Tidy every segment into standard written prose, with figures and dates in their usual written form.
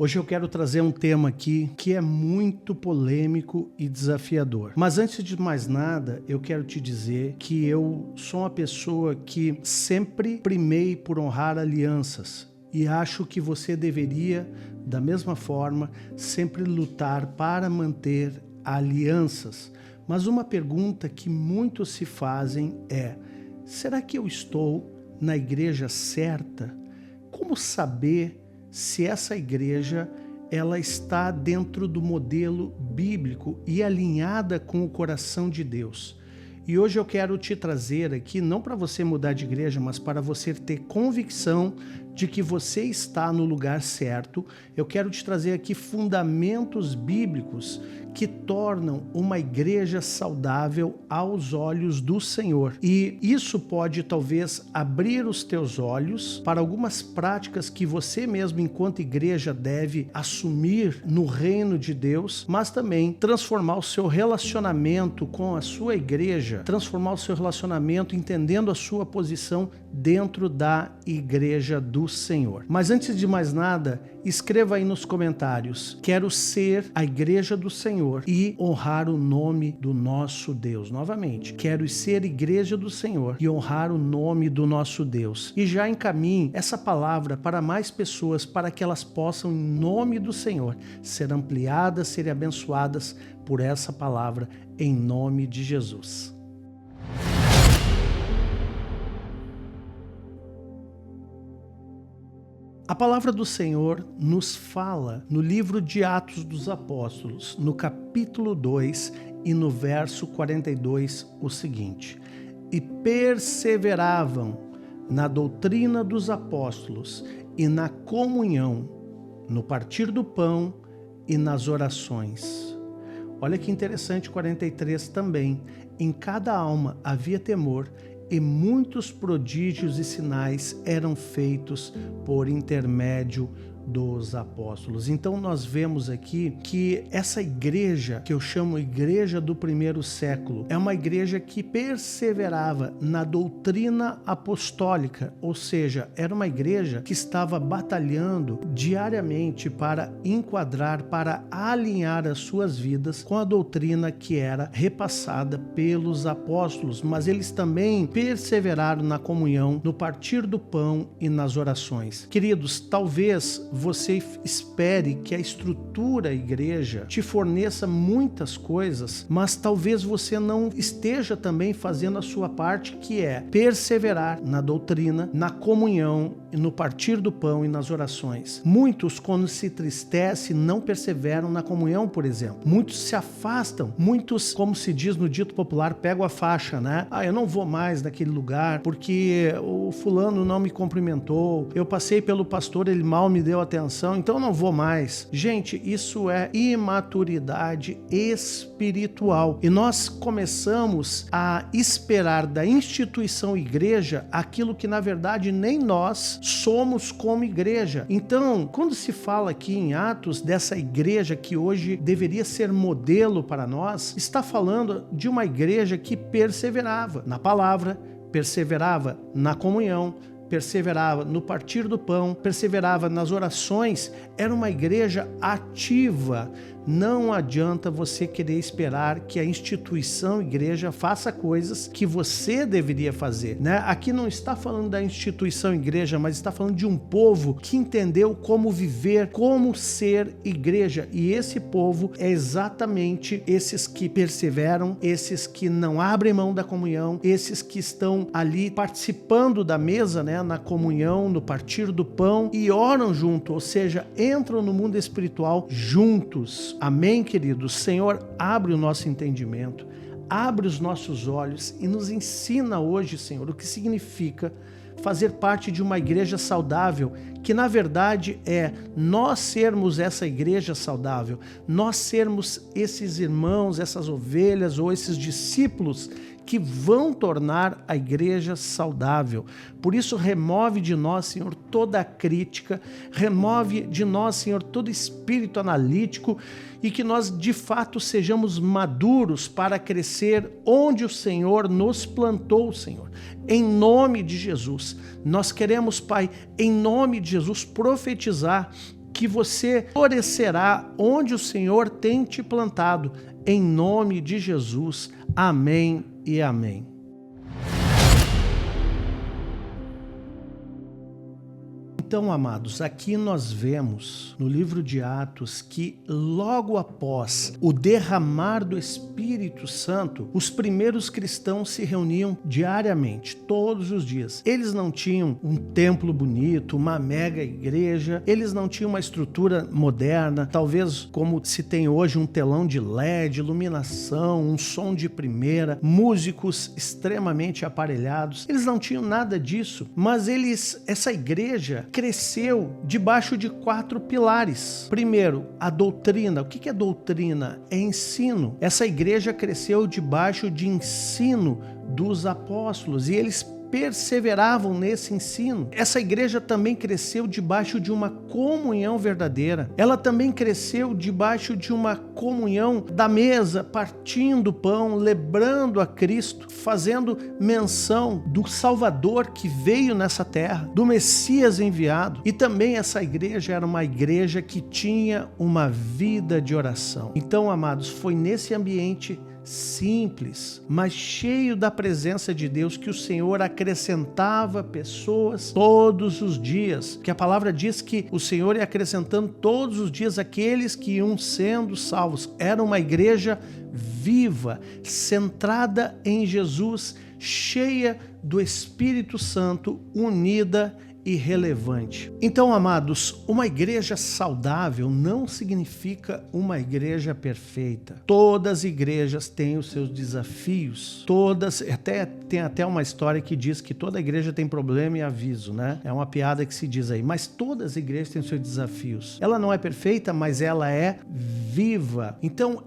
Hoje eu quero trazer um tema aqui que é muito polêmico e desafiador. Mas antes de mais nada, eu quero te dizer que eu sou uma pessoa que sempre primei por honrar alianças. E acho que você deveria, da mesma forma, sempre lutar para manter alianças. Mas uma pergunta que muitos se fazem é: será que eu estou na igreja certa? Como saber se essa igreja ela está dentro do modelo bíblico e alinhada com o coração de Deus? E hoje eu quero te trazer aqui, não para você mudar de igreja, mas para você ter convicção de que você está no lugar certo. Eu quero te trazer aqui fundamentos bíblicos que tornam uma igreja saudável aos olhos do Senhor. E isso pode talvez abrir os teus olhos para algumas práticas que você mesmo, enquanto igreja, deve assumir no reino de Deus, mas também transformar o seu relacionamento com a sua igreja, transformar o seu relacionamento entendendo a sua posição dentro da igreja do Senhor. Mas antes de mais nada, escreva aí nos comentários: quero ser a igreja do Senhor e honrar o nome do nosso Deus. Novamente, quero ser igreja do Senhor e honrar o nome do nosso Deus. E já encaminhe essa palavra para mais pessoas, para que elas possam, em nome do Senhor, ser ampliadas, serem abençoadas por essa palavra, em nome de Jesus. A palavra do Senhor nos fala no livro de Atos dos Apóstolos, no capítulo 2 e no verso 42, o seguinte: e perseveravam na doutrina dos apóstolos e na comunhão, no partir do pão e nas orações. Olha que interessante, 43 também. Em cada alma havia temor, e muitos prodígios e sinais eram feitos por intermédio dos apóstolos. Então nós vemos aqui que essa igreja, que eu chamo igreja do primeiro século, é uma igreja que perseverava na doutrina apostólica, ou seja, era uma igreja que estava batalhando diariamente para enquadrar, para alinhar as suas vidas com a doutrina que era repassada pelos apóstolos, mas eles também perseveraram na comunhão, no partir do pão e nas orações. Queridos, talvez você espere que a estrutura igreja te forneça muitas coisas, mas talvez você não esteja também fazendo a sua parte, que é perseverar na doutrina, na comunhão, no partir do pão e nas orações. Muitos, quando se entristecem, não perseveram na comunhão, por exemplo. Muitos se afastam, muitos, como se diz no dito popular, pegam a faixa, né? Eu não vou mais naquele lugar porque o fulano não me cumprimentou, eu passei pelo pastor, ele mal me deu atenção, então eu não vou mais. Gente, isso é imaturidade espiritual. E nós começamos a esperar da instituição igreja aquilo que na verdade nem nós somos como igreja. Então, quando se fala aqui em Atos dessa igreja que hoje deveria ser modelo para nós, está falando de uma igreja que perseverava na palavra, perseverava na comunhão, perseverava no partir do pão, perseverava nas orações. Era uma igreja ativa. Não adianta você querer esperar que a instituição igreja faça coisas que você deveria fazer, né? Aqui não está falando da instituição igreja, mas está falando de um povo que entendeu como viver, como ser igreja. E esse povo é exatamente esses que perseveram, esses que não abrem mão da comunhão, esses que estão ali participando da mesa, né? Na comunhão, no partir do pão, e oram junto, ou seja, entram no mundo espiritual juntos. Amém, queridos? Senhor, abre o nosso entendimento, abre os nossos olhos e nos ensina hoje, Senhor, o que significa fazer parte de uma igreja saudável, que na verdade é nós sermos essa igreja saudável, nós sermos esses irmãos, essas ovelhas ou esses discípulos que vão tornar a igreja saudável. Por isso, remove de nós, Senhor, toda a crítica, remove de nós, Senhor, todo espírito analítico, e que nós, de fato, sejamos maduros para crescer onde o Senhor nos plantou, Senhor. Em nome de Jesus, nós queremos, Pai, em nome de Jesus, profetizar que você florescerá onde o Senhor tem te plantado. Em nome de Jesus. Amém e amém. Então, amados, aqui nós vemos no livro de Atos que logo após o derramar do Espírito Santo, os primeiros cristãos se reuniam diariamente, todos os dias. Eles não tinham um templo bonito, uma mega igreja, eles não tinham uma estrutura moderna, talvez como se tem hoje um telão de LED, iluminação, um som de primeira, músicos extremamente aparelhados. Eles não tinham nada disso, mas essa igreja cresceu debaixo de 4 pilares. Primeiro, a doutrina. O que é doutrina? É ensino. Essa igreja cresceu debaixo de ensino dos apóstolos e eles perseveravam nesse ensino. Essa igreja também cresceu debaixo de uma comunhão verdadeira. Ela também cresceu debaixo de uma comunhão da mesa, partindo o pão, lembrando a Cristo, fazendo menção do Salvador que veio nessa terra, do Messias enviado. E também essa igreja era uma igreja que tinha uma vida de oração. Então, amados, foi nesse ambiente simples, mas cheio da presença de Deus, que o Senhor acrescentava pessoas todos os dias, que a palavra diz que o Senhor ia acrescentando todos os dias aqueles que iam sendo salvos. Era uma igreja viva, centrada em Jesus, cheia do Espírito Santo, unida e relevante. Então, amados, uma igreja saudável não significa uma igreja perfeita. Todas as igrejas têm os seus desafios. Tem até uma história que diz que toda igreja tem problema e aviso, né? É uma piada que se diz aí. Mas todas as igrejas têm os seus desafios. Ela não é perfeita, mas ela é viva. Então,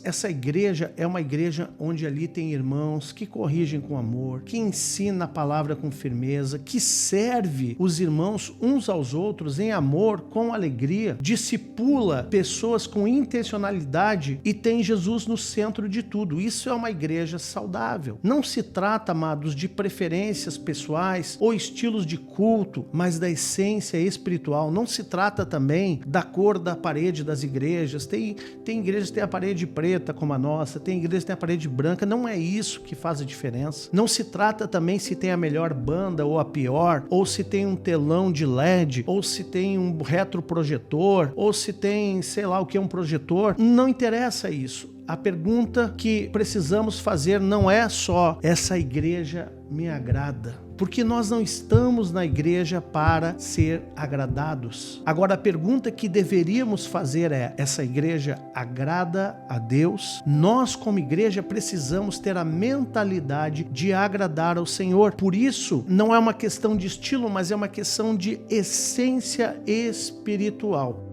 essa igreja é uma igreja onde ali tem irmãos que corrigem com amor, que ensina a palavra com firmeza, que serve os irmãos uns aos outros em amor, com alegria, discipula pessoas com intencionalidade e tem Jesus no centro de tudo. Isso é uma igreja saudável. Não se trata, amados, de preferências pessoais ou estilos de culto, mas da essência espiritual. Não se trata também da cor da parede das igrejas. Tem igrejas que têm a parede preta como a nossa, tem igrejas que têm a parede branca. Não é isso que faz a diferença. Não se trata também se tem a melhor banda ou a pior, ou se tem um telão de LED, ou se tem um retroprojetor, ou se tem, sei lá o que é um projetor. Não interessa isso. A pergunta que precisamos fazer não é só essa igreja me agrada, porque nós não estamos na igreja para ser agradados. Agora, a pergunta que deveríamos fazer é: essa igreja agrada a Deus? Nós, como igreja, precisamos ter a mentalidade de agradar ao Senhor. Por isso, não é uma questão de estilo, mas é uma questão de essência espiritual.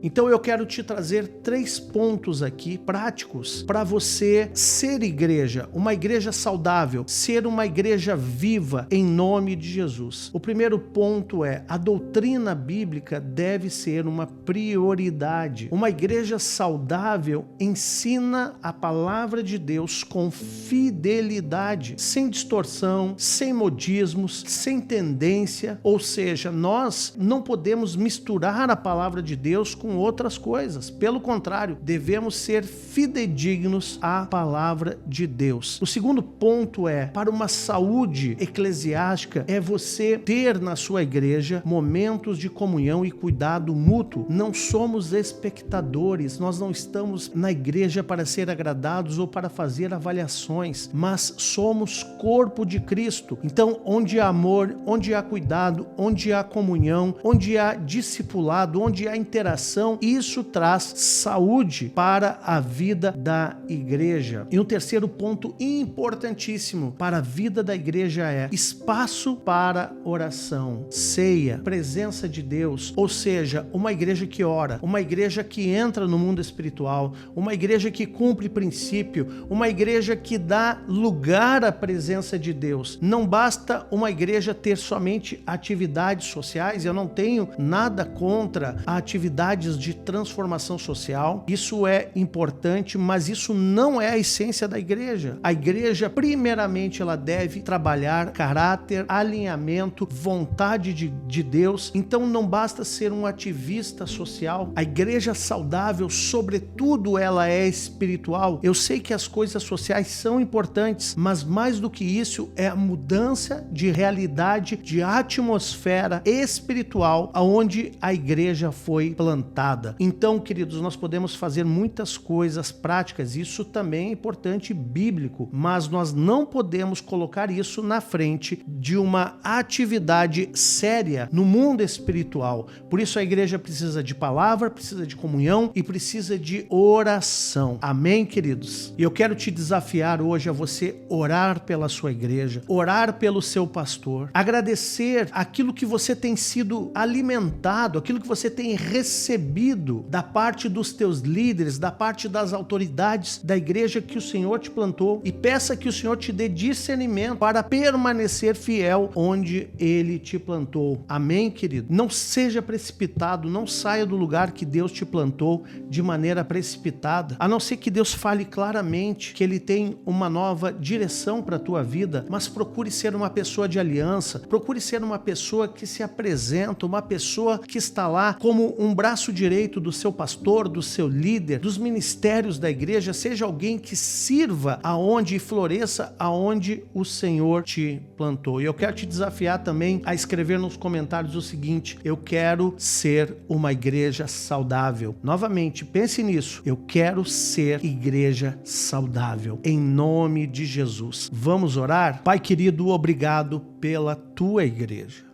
Então eu quero te trazer 3 pontos aqui práticos para você ser igreja, uma igreja saudável, ser uma igreja viva em nome de Jesus. O primeiro ponto é: a doutrina bíblica deve ser uma prioridade. Uma igreja saudável ensina a palavra de Deus com fidelidade, sem distorção, sem modismos, sem tendência. Ou seja, nós não podemos misturar a palavra de Deus com outras coisas. Pelo contrário, devemos ser fidedignos à palavra de Deus. O segundo ponto é: para uma saúde eclesiástica, é você ter na sua igreja momentos de comunhão e cuidado mútuo. Não somos espectadores, nós não estamos na igreja para ser agradados ou para fazer avaliações, mas somos corpo de Cristo. Então, onde há amor, onde há cuidado, onde há comunhão, onde há discipulado, onde há interação, isso traz saúde para a vida da igreja. E um terceiro ponto importantíssimo para a vida da igreja é espaço para oração, ceia, presença de Deus. Ou seja, uma igreja que ora, uma igreja que entra no mundo espiritual, uma igreja que cumpre princípio, uma igreja que dá lugar à presença de Deus. Não basta uma igreja ter somente atividades sociais. Eu não tenho nada contra atividades atividades de transformação social. Isso é importante, mas isso não é a essência da igreja. A igreja, primeiramente, ela deve trabalhar caráter, alinhamento, vontade de Deus. Então não basta ser um ativista social. A igreja saudável, sobretudo, ela é espiritual. Eu sei que as coisas sociais são importantes, mas mais do que isso é a mudança de realidade, de atmosfera espiritual aonde a igreja foi plantada. Então, queridos, nós podemos fazer muitas coisas práticas, isso também é importante bíblico, mas nós não podemos colocar isso na frente de uma atividade séria no mundo espiritual. Por isso a igreja precisa de palavra, precisa de comunhão e precisa de oração. Amém, queridos? E eu quero te desafiar hoje a você orar pela sua igreja, orar pelo seu pastor, agradecer aquilo que você tem sido alimentado, aquilo que você tem recebido da parte dos teus líderes, da parte das autoridades da igreja que o Senhor te plantou, e peça que o Senhor te dê discernimento para permanecer fiel onde Ele te plantou. Amém, querido? Não seja precipitado, não saia do lugar que Deus te plantou de maneira precipitada, a não ser que Deus fale claramente que Ele tem uma nova direção para a tua vida, mas procure ser uma pessoa de aliança, procure ser uma pessoa que se apresenta, uma pessoa que está lá como um braço direito do seu pastor, do seu líder, dos ministérios da igreja. Seja alguém que sirva aonde e floresça aonde o Senhor te plantou. E eu quero te desafiar também a escrever nos comentários o seguinte: eu quero ser uma igreja saudável. Novamente, pense nisso. Eu quero ser igreja saudável. Em nome de Jesus. Vamos orar? Pai querido, obrigado pela tua igreja.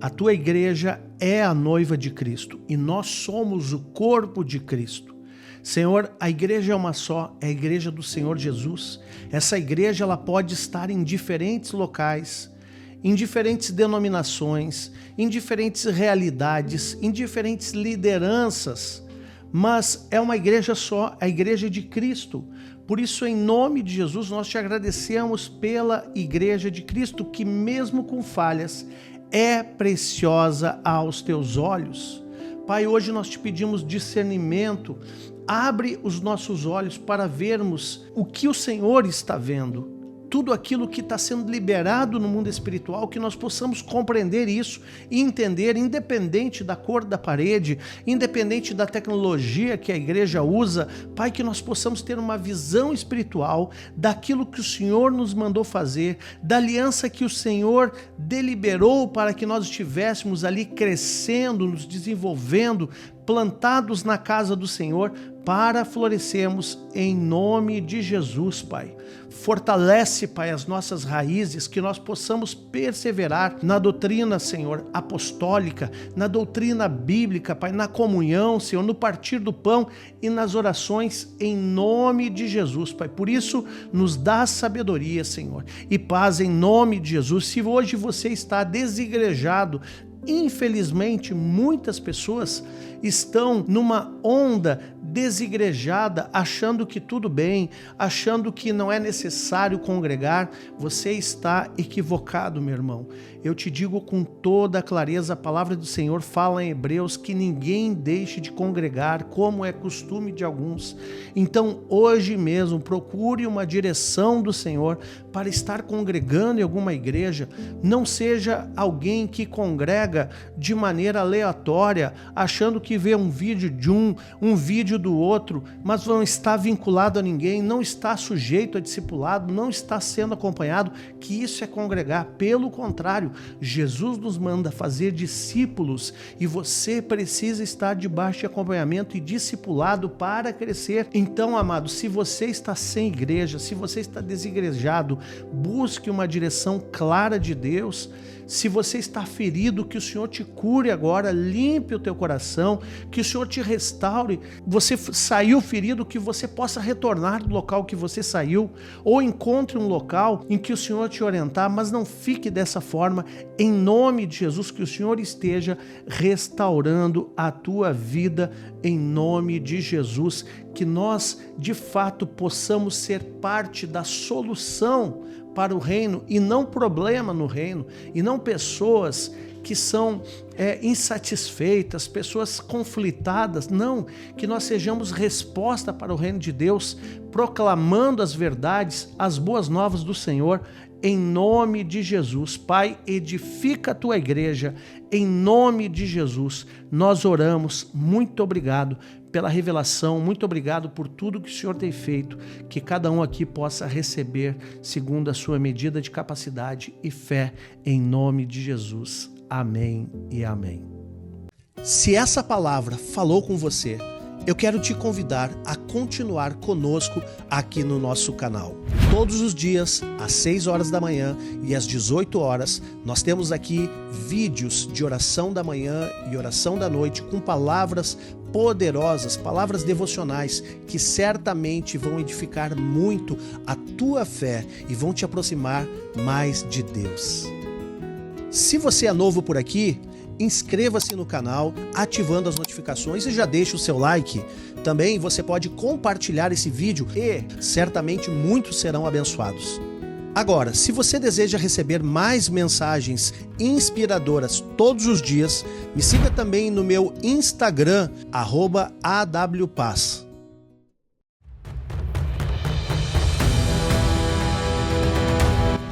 A tua igreja é a noiva de Cristo e nós somos o corpo de Cristo. Senhor, a igreja é uma só, é a igreja do Senhor Jesus. Essa igreja ela pode estar em diferentes locais, em diferentes denominações, em diferentes realidades, em diferentes lideranças, mas é uma igreja só, a igreja de Cristo. Por isso, em nome de Jesus, nós te agradecemos pela igreja de Cristo, que mesmo com falhas, é preciosa aos teus olhos. Pai, hoje nós te pedimos discernimento, abre os nossos olhos para vermos o que o Senhor está vendo. Tudo aquilo que está sendo liberado no mundo espiritual, que nós possamos compreender isso e entender, independente da cor da parede, independente da tecnologia que a igreja usa, Pai, que nós possamos ter uma visão espiritual daquilo que o Senhor nos mandou fazer, da aliança que o Senhor deliberou para que nós estivéssemos ali crescendo, nos desenvolvendo, plantados na casa do Senhor, para florescermos em nome de Jesus, Pai. Fortalece, Pai, as nossas raízes, que nós possamos perseverar na doutrina, Senhor, apostólica, na doutrina bíblica, Pai, na comunhão, Senhor, no partir do pão e nas orações em nome de Jesus, Pai. Por isso, nos dá sabedoria, Senhor, e paz em nome de Jesus. Se hoje você está desigrejado, infelizmente, muitas pessoas estão numa onda desigrejada, achando que tudo bem, achando que não é necessário congregar. Você está equivocado, meu irmão. Eu te digo com toda clareza, a palavra do Senhor fala em Hebreus que ninguém deixe de congregar, como é costume de alguns. Então, hoje mesmo, procure uma direção do Senhor para estar congregando em alguma igreja. Não seja alguém que congrega de maneira aleatória, achando que vê um vídeo de um vídeo do outro, mas não está vinculado a ninguém, não está sujeito a discipulado, não está sendo acompanhado, que isso é congregar. Pelo contrário, Jesus nos manda fazer discípulos e você precisa estar debaixo de acompanhamento e discipulado para crescer. Então, amado, se você está sem igreja, se você está desigrejado, busque uma direção clara de Deus. Se você está ferido, que o Senhor te cure agora, limpe o teu coração, que o Senhor te restaure. Você saiu ferido, que você possa retornar do local que você saiu, ou encontre um local em que o Senhor te orientar, mas não fique dessa forma. Em nome de Jesus, que o Senhor esteja restaurando a tua vida, em nome de Jesus, que nós de fato possamos ser parte da solução para o reino e não problema no reino, e não pessoas que são insatisfeitas, pessoas conflitadas. Não, que nós sejamos resposta para o reino de Deus, proclamando as verdades, as boas novas do Senhor, em nome de Jesus. Pai, edifica a tua igreja, em nome de Jesus. Nós oramos, muito obrigado pela revelação, muito obrigado por tudo que o Senhor tem feito, que cada um aqui possa receber segundo a sua medida de capacidade e fé, em nome de Jesus. Amém e amém. Se essa palavra falou com você, eu quero te convidar a continuar conosco aqui no nosso canal. Todos os dias, às 6 horas da manhã e às 18 horas, nós temos aqui vídeos de oração da manhã e oração da noite com palavras poderosas, palavras devocionais que certamente vão edificar muito a tua fé e vão te aproximar mais de Deus. Se você é novo por aqui, inscreva-se no canal, ativando as notificações e já deixa o seu like. Também você pode compartilhar esse vídeo e certamente muitos serão abençoados. Agora, se você deseja receber mais mensagens inspiradoras todos os dias, me siga também no meu Instagram, @awpaz.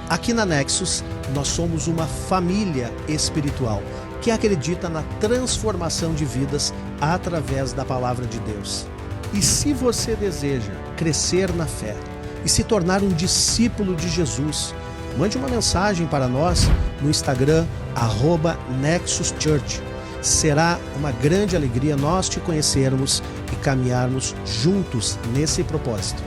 Aqui na Nexus, nós somos uma família espiritual que acredita na transformação de vidas através da palavra de Deus. E se você deseja crescer na fé e se tornar um discípulo de Jesus, mande uma mensagem para nós no Instagram, @NexusChurch. Será uma grande alegria nós te conhecermos e caminharmos juntos nesse propósito.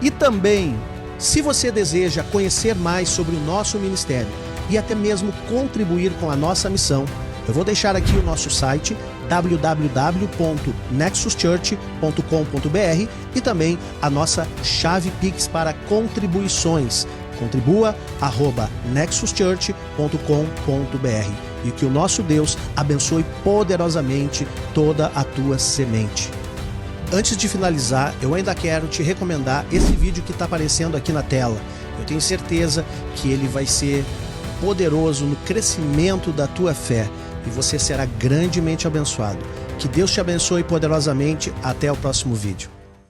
E também, se você deseja conhecer mais sobre o nosso ministério e até mesmo contribuir com a nossa missão, eu vou deixar aqui o nosso site www.nexuschurch.com.br e também a nossa chave Pix para contribuições. Contribua@nexuschurch.com.br e que o nosso Deus abençoe poderosamente toda a tua semente. Antes de finalizar, eu ainda quero te recomendar esse vídeo que está aparecendo aqui na tela. Eu tenho certeza que ele vai ser poderoso no crescimento da tua fé e você será grandemente abençoado. Que Deus te abençoe poderosamente. Até o próximo vídeo.